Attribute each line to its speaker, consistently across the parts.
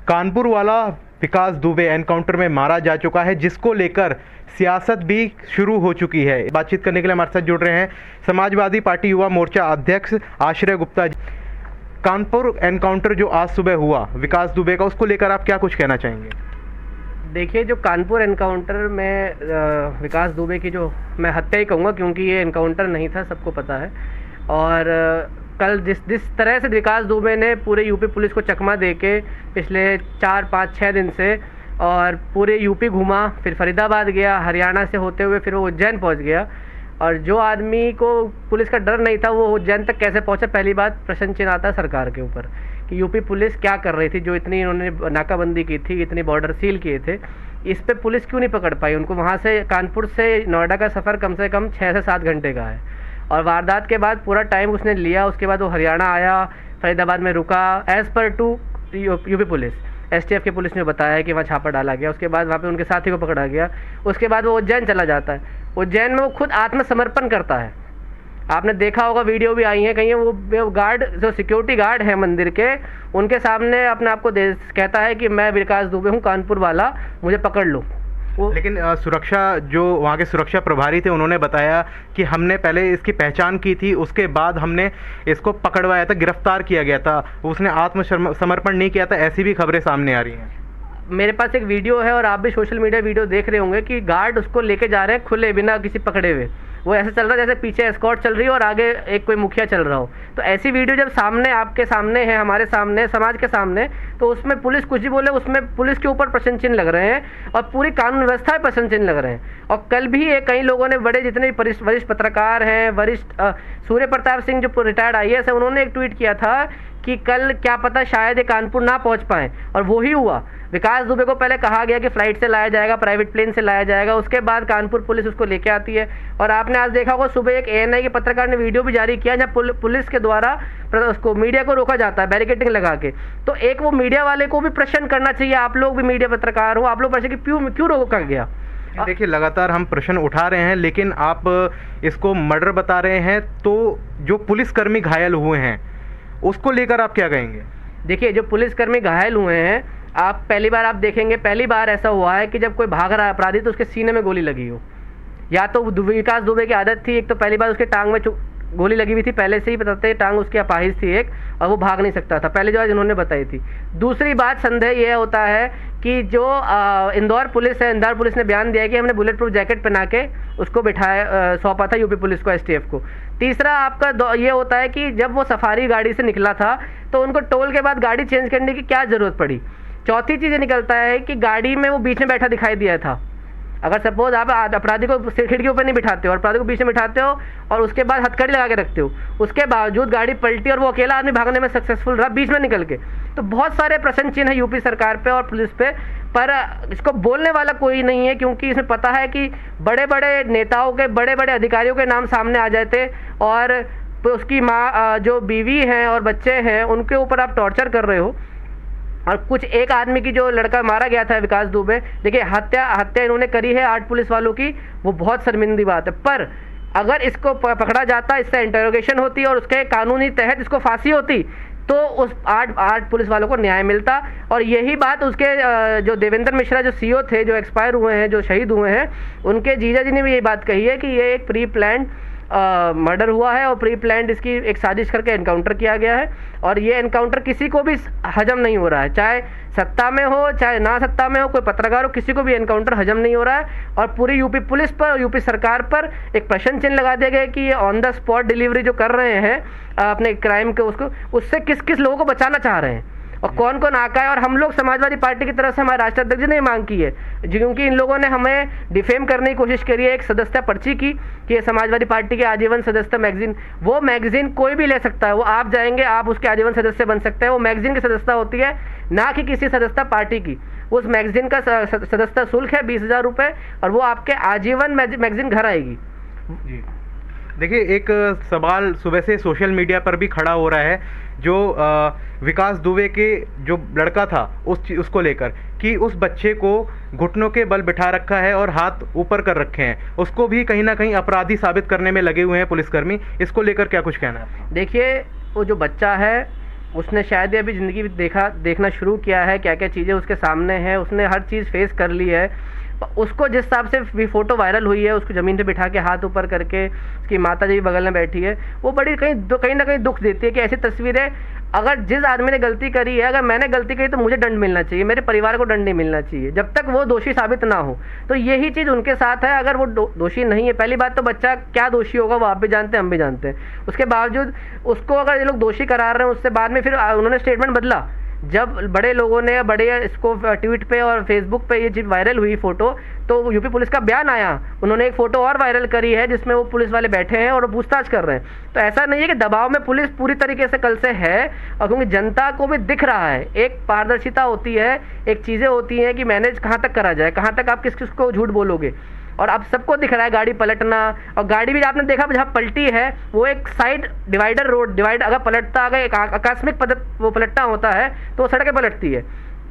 Speaker 1: कानपुर वाला विकास दुबे एनकाउंटर में मारा जा चुका है, जिसको लेकर सियासत भी शुरू हो चुकी है। बातचीत करने के लिए हमारे साथ जुड़ रहे हैं समाजवादी पार्टी युवा मोर्चा अध्यक्ष आश्रय गुप्ता। कानपुर एनकाउंटर जो आज सुबह हुआ विकास दुबे का, उसको लेकर आप क्या कुछ कहना चाहेंगे?
Speaker 2: देखिए, जो कानपुर एनकाउंटर में विकास दुबे की जो मैं हत्या ही कहूँगा, क्योंकि ये एनकाउंटर नहीं था, सबको पता है। और कल जिस तरह से विकास दुबे ने पूरे यूपी पुलिस को चकमा देके पिछले 4, 5, 6 दिन से और पूरे यूपी घूमा, फिर फरीदाबाद गया, हरियाणा से होते हुए फिर वो उज्जैन पहुंच गया। और जो आदमी को पुलिस का डर नहीं था वो उज्जैन तक कैसे पहुंचा? पहली बात प्रश्न चिन्ह आता है सरकार के ऊपर कि यूपी पुलिस क्या कर रही थी, जो इतनी इन्होंने नाकाबंदी की थी, इतनी बॉर्डर सील किए थे, इस पे पुलिस क्यों नहीं पकड़ पाई उनको? वहाँ से कानपुर से नोएडा का सफ़र कम से कम 6 से 7 घंटे का है और वारदात के बाद पूरा टाइम उसने लिया। उसके बाद वो हरियाणा आया, फरीदाबाद में रुका, as per to UP police, STF की पुलिस ने बताया है कि वहाँ छापा डाला गया। उसके बाद वहाँ पे उनके साथी को पकड़ा गया। उसके बाद वो उज्जैन चला जाता है। उज्जैन में वो खुद आत्मसमर्पण करता है। आपने देखा होगा, वीडियो भी आई है कहीं, वो गार्ड, जो सिक्योरिटी गार्ड है मंदिर के, उनके सामने अपने आप को कहता है कि मैं विकास दुबे हूँ, कानपुर वाला, मुझे पकड़ लो।
Speaker 1: लेकिन सुरक्षा, जो वहाँ के सुरक्षा प्रभारी थे, उन्होंने बताया कि हमने पहले इसकी पहचान की थी, उसके बाद हमने इसको पकड़वाया था, गिरफ्तार किया गया था, उसने आत्मसमर्पण नहीं किया था। ऐसी भी खबरें सामने आ रही हैं।
Speaker 2: मेरे पास एक वीडियो है और आप भी सोशल मीडिया वीडियो देख रहे होंगे कि गार्ड उसको लेके जा रहे हैं खुले, बिना किसी पकड़े हुए। वो ऐसे चल रहा है जैसे पीछे एस्कॉर्ट चल रही है और आगे एक कोई मुखिया चल रहा हो। तो ऐसी वीडियो जब सामने, आपके सामने है, हमारे सामने, समाज के सामने, तो उसमें पुलिस कुछ भी बोले, उसमें पुलिस के ऊपर प्रश्न चिन्ह लग रहे हैं और पूरी कानून व्यवस्था में प्रश्न चिन्ह लग रहे हैं। और कल भी कई लोगों ने, बड़े जितने भी वरिष्ठ पत्रकार हैं, सूर्य प्रताप सिंह जो रिटायर्ड IAS है, उन्होंने एक ट्वीट किया था कि कल क्या पता शायद ये कानपुर ना पहुंच पाए, और वो ही हुआ। विकास दुबे को पहले कहा गया कि फ्लाइट से लाया जाएगा, प्राइवेट प्लेन से लाया जाएगा, उसके बाद कानपुर पुलिस उसको लेके आती है। और आपने आज देखा होगा, सुबह एक ANI के पत्रकार ने वीडियो भी जारी किया जहाँ पुलिस के द्वारा उसको, मीडिया को रोका जाता है बैरिकेडिंग लगा के। तो एक वो मीडिया वाले को भी प्रश्न करना चाहिए, आप लोग भी मीडिया पत्रकार हो, आप लोग प्रश्न कि क्यों रोका गया?
Speaker 1: देखिए, लगातार हम प्रश्न उठा रहे हैं, लेकिन आप इसको मर्डर बता रहे हैं, तो जो पुलिसकर्मी घायल हुए हैं उसको लेकर आप क्या कहेंगे?
Speaker 2: देखिए, जो पुलिसकर्मी घायल हुए हैं, आप पहली बार आप देखेंगे, पहली बार ऐसा हुआ है कि जब कोई भाग रहा है अपराधी तो उसके सीने में गोली लगी हो। या तो विकास दुबे की आदत थी, एक तो पहली बार उसके टांग में गोली लगी हुई थी, पहले से ही बताते, टांग उसकी अपाहिज थी एक, और वो भाग नहीं सकता था, पहले जो आज इन्होंने बताई थी। दूसरी बात, संदेह यह होता है कि जो इंदौर पुलिस है, इंदौर पुलिस ने बयान दिया है कि हमने बुलेट प्रूफ जैकेट पहना के उसको बिठाया, सौंपा था यूपी पुलिस को, STF को। तीसरा आपका ये होता है कि जब वो सफारी गाड़ी से निकला था तो उनको टोल के बाद गाड़ी चेंज करने की क्या ज़रूरत पड़ी? चौथी चीज़ ये निकलता है कि गाड़ी में वो बीच में बैठा दिखाई दिया था। अगर सपोज आप अपराधी को खिड़की ऊपर नहीं बिठाते हो और अपराधी को बीच में बिठाते हो और उसके बाद हथकड़ी लगा के रखते हो, उसके बावजूद गाड़ी पलटी और वो अकेला आदमी भागने में सक्सेसफुल रहा बीच में निकल के, तो बहुत सारे प्रश्न चिन्ह है यूपी सरकार पे और पुलिस पे। पर इसको बोलने वाला कोई नहीं है, क्योंकि इसमें पता है कि बड़े बड़े नेताओं के, बड़े बड़े अधिकारियों के नाम सामने आ जाते और तो उसकी माँ, जो बीवी हैं और बच्चे हैं, उनके ऊपर आप टॉर्चर कर रहे हो। और कुछ एक आदमी की, जो लड़का मारा गया था विकास दुबे, देखिए हत्या इन्होंने करी है 8 पुलिस वालों की, वो बहुत शर्मिंदी बात है। पर अगर इसको पकड़ा जाता, इससे इंटरोगेशन होती और उसके कानूनी तहत इसको फांसी होती, तो उस 8 पुलिस वालों को न्याय मिलता। और यही बात उसके जो देवेंद्र मिश्रा जो CO थे, जो एक्सपायर हुए हैं, जो शहीद हुए हैं, उनके जीजा जी ने भी यही बात कही है कि ये एक प्री प्लान्ड मर्डर हुआ है और प्री प्लान्ड इसकी एक साजिश करके एनकाउंटर किया गया है। और ये एनकाउंटर किसी को भी हजम नहीं हो रहा है, चाहे सत्ता में हो चाहे ना सत्ता में हो, कोई पत्रकार हो, किसी को भी एनकाउंटर हजम नहीं हो रहा है। और पूरी यूपी पुलिस पर और यूपी सरकार पर एक प्रश्न चिन्ह लगा दिया गया कि ये ऑन द स्पॉट डिलीवरी जो कर रहे हैं अपने क्राइम के, उसको, उससे किस किस लोगों को बचाना चाह रहे हैं और कौन कौन आका है। और हम लोग समाजवादी पार्टी की तरफ से, हमारे राष्ट्रीय अध्यक्ष ने मांग की है, क्योंकि इन लोगों ने हमें डिफेम करने की कोशिश करी है, एक सदस्यता पर्ची की कि ये समाजवादी पार्टी के आजीवन सदस्यता मैगजीन, वो मैगजीन कोई भी ले सकता है, वो आप जाएंगे, आप उसके आजीवन सदस्य बन सकते हैं। वो मैगजीन की सदस्यता होती है, ना कि किसी सदस्यता पार्टी की। उस मैगजीन का सदस्यता शुल्क है 20,000 रुपये और वो आपके आजीवन मैगजीन घर आएगी।
Speaker 1: जी, देखिए, एक सवाल सुबह से सोशल मीडिया पर भी खड़ा हो रहा है, जो विकास दुबे के जो लड़का था उसको लेकर, कि उस बच्चे को घुटनों के बल बिठा रखा है और हाथ ऊपर कर रखे हैं, उसको भी कहीं ना कहीं अपराधी साबित करने में लगे हुए हैं पुलिसकर्मी। इसको लेकर क्या कुछ कहना है?
Speaker 2: देखिए, वो जो बच्चा है उसने शायद ही अभी ज़िंदगी देखना शुरू किया है, क्या क्या चीज़ें उसके सामने हैं, उसने हर चीज़ फेस कर ली है। उसको जिस हिसाब से भी फ़ोटो वायरल हुई है, उसको ज़मीन पे बिठा के हाथ ऊपर करके, उसकी माता जी भी बगल में बैठी है, वो बड़ी कहीं ना कहीं दुख देती है कि ऐसी तस्वीरें, अगर जिस आदमी ने गलती करी है, अगर मैंने गलती करी तो मुझे दंड मिलना चाहिए, मेरे परिवार को दंड नहीं मिलना चाहिए जब तक वो दोषी साबित ना हो। तो यही चीज़ उनके साथ है। अगर वो दोषी नहीं है, पहली बात तो बच्चा क्या दोषी होगा वो आप भी जानते हैं, हम भी जानते हैं। उसके बावजूद उसको अगर ये लोग दोषी करार रहे हैं, उससे बाद में फिर उन्होंने स्टेटमेंट बदला। जब बड़े लोगों ने बड़े इसको ट्वीट पे और फेसबुक पे ये चीज़ वायरल हुई फ़ोटो, तो यूपी पुलिस का बयान आया, उन्होंने एक फ़ोटो और वायरल करी है जिसमें वो पुलिस वाले बैठे हैं और पूछताछ कर रहे हैं। तो ऐसा नहीं है कि दबाव में पुलिस पूरी तरीके से कल से है, और क्योंकि जनता को भी दिख रहा है, एक पारदर्शिता होती है, एक चीज़ें होती हैं कि मैनेज कहाँ तक करा जाए, कहाँ तक आप किस किस को झूठ बोलोगे। और अब सबको दिख रहा है गाड़ी पलटना, और गाड़ी भी आपने देखा जहाँ पलटी है वो एक साइड डिवाइडर अगर पलटता, अगर एक आकस्मिक वो पलटना होता है तो वो सड़कें पलटती है,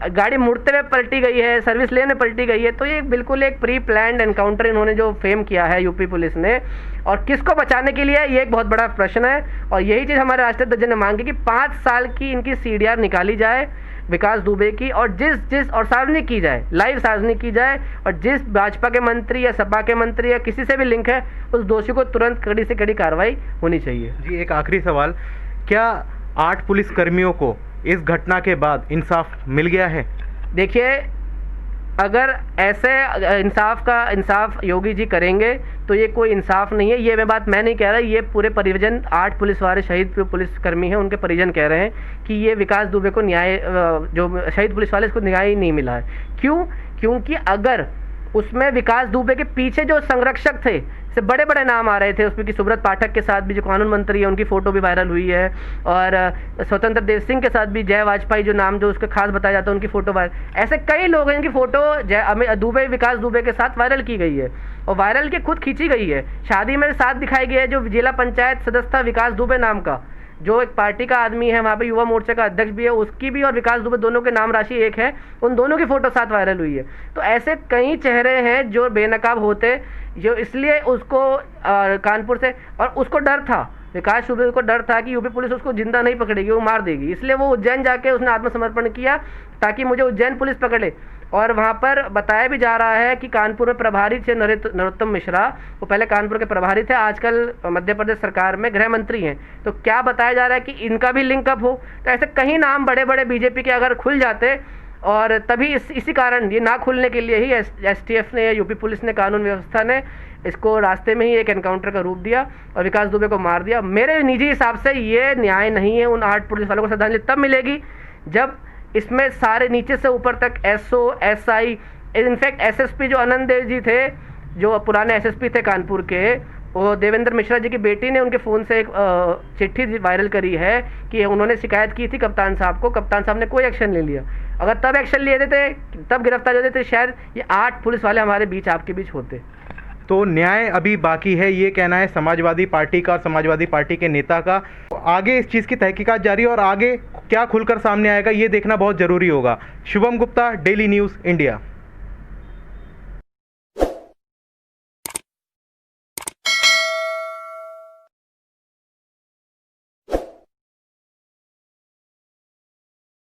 Speaker 2: गाड़ी मुड़ते हुए पलटी गई है, सर्विस लेन में पलटी गई है। तो ये बिल्कुल एक प्री प्लान्ड एनकाउंटर इन्होंने जो फेम किया है यूपी पुलिस ने, और किसको बचाने के लिए, ये एक बहुत बड़ा प्रश्न है। और यही चीज़ हमारे राष्ट्रीय अध्यक्ष ने मांगी कि 5 साल की इनकी CDR निकाली जाए विकास दुबे की, और जिस और सार्वजनिक की जाए, लाइव सार्वजनिक की जाए, और जिस भाजपा के मंत्री या सपा के मंत्री या किसी से भी लिंक है, उस दोषी को तुरंत कड़ी से कड़ी कार्रवाई होनी चाहिए।
Speaker 1: जी, एक आखिरी सवाल, क्या 8 पुलिस कर्मियों को इस घटना के बाद इंसाफ मिल गया है?
Speaker 2: देखिए, अगर ऐसे इंसाफ योगी जी करेंगे तो ये कोई इंसाफ नहीं है। ये मैं नहीं कह रहा, ये पूरे परिजन 8 पुलिस वाले शहीद पुलिसकर्मी हैं, उनके परिजन कह रहे हैं कि ये विकास दुबे को न्याय, जो शहीद पुलिस वाले, इसको न्याय ही नहीं मिला है। क्यों? क्योंकि अगर उसमें विकास दुबे के पीछे जो संरक्षक थे, से बड़े बड़े नाम आ रहे थे उसमें, कि सुब्रत पाठक के साथ भी जो कानून मंत्री है उनकी फ़ोटो भी वायरल हुई है, और स्वतंत्र देव सिंह के साथ भी जय वाजपेयी जो नाम जो उसका खास बताया जाता है उनकी फ़ोटो वायरल, ऐसे कई लोग हैं जिनकी फ़ोटो विकास दुबे के साथ वायरल की गई है, और वायरल की खुद खींची गई है। शादी में साथ दिखाई गया है, जो जिला पंचायत सदस्य था विकास दुबे नाम का, जो एक पार्टी का आदमी है, वहाँ पे युवा मोर्चा का अध्यक्ष भी है, उसकी भी और विकास दुबे दोनों के नाम राशि एक है, उन दोनों की फ़ोटो साथ वायरल हुई है। तो ऐसे कई चेहरे हैं जो बेनकाब होते, जो इसलिए उसको कानपुर से, और उसको डर था, विकास दुबे को डर था कि यूपी पुलिस उसको जिंदा नहीं पकड़ेगी, वो मार देगी, इसलिए वो उज्जैन जाके उसने आत्मसमर्पण किया ताकि मुझे उज्जैन पुलिस पकड़े। और वहाँ पर बताया भी जा रहा है कि कानपुर में प्रभारी थे नरोत्तम मिश्रा, वो पहले कानपुर के प्रभारी थे, आजकल मध्य प्रदेश सरकार में गृह मंत्री हैं। तो क्या बताया जा रहा है कि इनका भी लिंकअप हो। तो ऐसे कहीं नाम बड़े बड़े बीजेपी के अगर खुल जाते, और तभी इसी कारण ये ना खुलने के लिए ही STF ने या यूपी पुलिस ने, कानून व्यवस्था ने इसको रास्ते में ही एक एनकाउंटर का रूप दिया और विकास दुबे को मार दिया। मेरे निजी हिसाब से ये न्याय नहीं है। उन 8 पुलिस वालों को श्रद्धांजलि तब मिलेगी जब इसमें सारे नीचे से ऊपर तक SO, SI, इनफैक्ट SSP जो आनंद देव जी थे, जो पुराने SSP थे कानपुर के, वो देवेंद्र मिश्रा जी की बेटी ने उनके फ़ोन से एक चिट्ठी वायरल करी है कि उन्होंने शिकायत की थी कप्तान साहब को, कप्तान साहब ने कोई एक्शन नहीं लिया। अगर तब एक्शन लिए देते, तब गिरफ्तार होते थे, शायद ये 8 पुलिस वाले हमारे बीच, आपके बीच होते।
Speaker 1: तो न्याय अभी बाकी है, ये कहना है समाजवादी पार्टी का और समाजवादी पार्टी के नेता का। आगे इस चीज़ की तहकीकात जारी है और आगे क्या खुलकर सामने आएगा ये देखना बहुत ज़रूरी होगा। Shubham Gupta, daily news India.